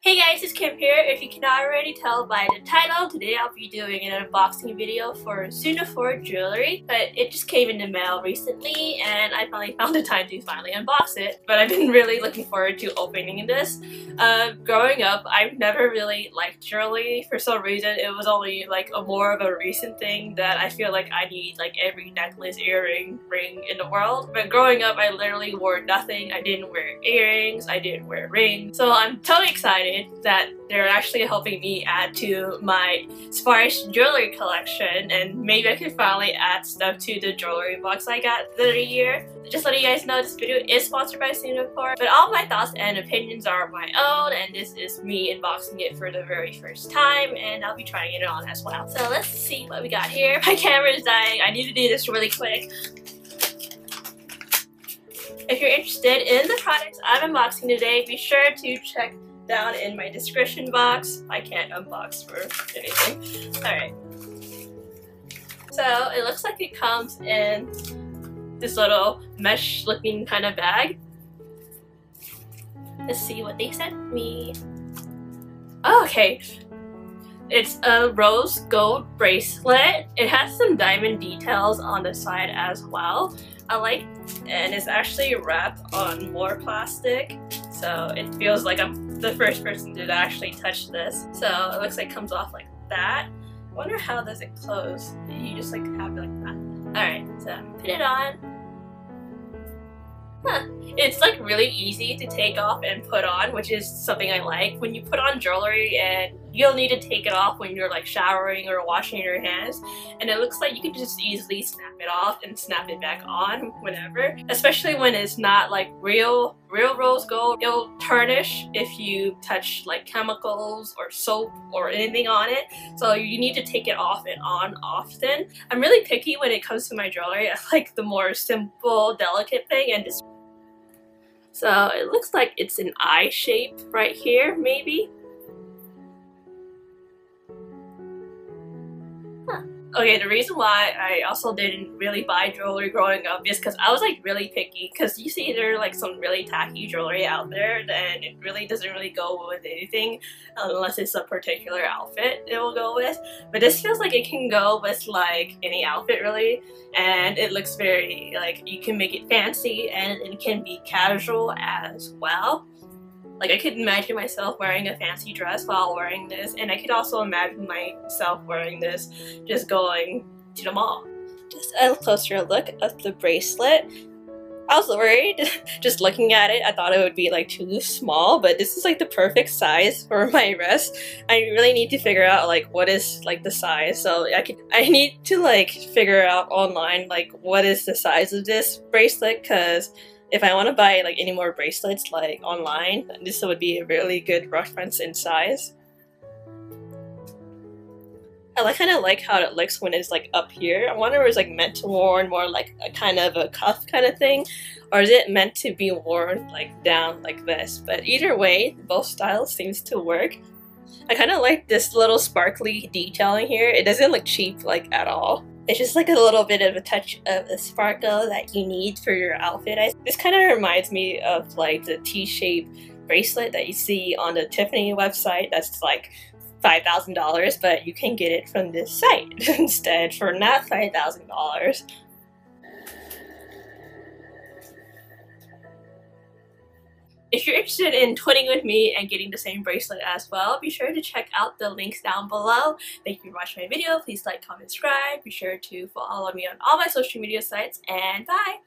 Hey guys, it's Kim here. If you cannot already tell by the title, today I'll be doing an unboxing video for Ciunofor jewelry. But it just came in the mail recently and I finally found the time to finally unbox it. But I've been really looking forward to opening this. Growing up, I've never really liked jewelry. For some reason, it was only like more of a recent thing that I feel like I need like every necklace, earring, ring in the world. But growing up, I literally wore nothing. I didn't wear earrings, I didn't wear rings. So I'm totally excited that they're actually helping me add to my sparse jewelry collection, and maybe I can finally add stuff to the jewelry box I got the other year. Just letting you guys know, this video is sponsored by Ciunofor, but all my thoughts and opinions are my own, and this is me unboxing it for the very first time, and I'll be trying it on as well. So let's see what we got here. My camera is dying. I need to do this really quick. If you're interested in the products I'm unboxing today, be sure to check down in my description box. I can't unbox for anything. Alright. So it looks like it comes in this little mesh looking kind of bag. Let's see what they sent me. Oh, okay. It's a rose gold bracelet. It has some diamond details on the side as well. And it's actually wrapped on more plastic, so it feels like I'm the first person to actually touch this. So it looks like it comes off like that. I wonder how does it close? You just like have it like that. Alright, so put it on. Huh. It's like really easy to take off and put on, which is something I like. When you put on jewelry and you'll need to take it off when you're like showering or washing your hands, and it looks like you can just easily snap it off and snap it back on whenever, especially when it's not like real rose gold. It'll tarnish if you touch like chemicals or soap or anything on it, so you need to take it off and on often. I'm really picky when it comes to my jewelry. I like the more simple, delicate thing, and this. So it looks like it's an eye shape right here, maybe. Huh. Okay, the reason why I also didn't really buy jewelry growing up is because I was like really picky, because you see there are like some really tacky jewelry out there and it really doesn't really go with anything unless it's a particular outfit it will go with. But this feels like it can go with like any outfit really, and it looks very like you can make it fancy and it can be casual as well. Like I could imagine myself wearing a fancy dress while wearing this, and I could also imagine myself wearing this just going to the mall. Just a closer look at the bracelet. I was worried just looking at it. I thought it would be like too small, but this is like the perfect size for my wrist. I really need to figure out like what is like the size, so I need to like figure out online like what is the size of this bracelet, because if I want to buy like any more bracelets like online, this would be a really good reference in size. I kind of like how it looks when it's like up here. I wonder if it's like meant to worn more like a kind of a cuff kind of thing, or is it meant to be worn like down like this? But either way, both styles seems to work. I kind of like this little sparkly detailing here. It doesn't look cheap like at all. It's just like a little bit of a touch of a sparkle that you need for your outfit. This kind of reminds me of like the T-shaped bracelet that you see on the Tiffany website that's like $5,000, but you can get it from this site instead for not $5,000. If you're interested in twinning with me and getting the same bracelet as well, be sure to check out the links down below. Thank you for watching my video. Please like, comment, subscribe. Be sure to follow me on all my social media sites, and bye!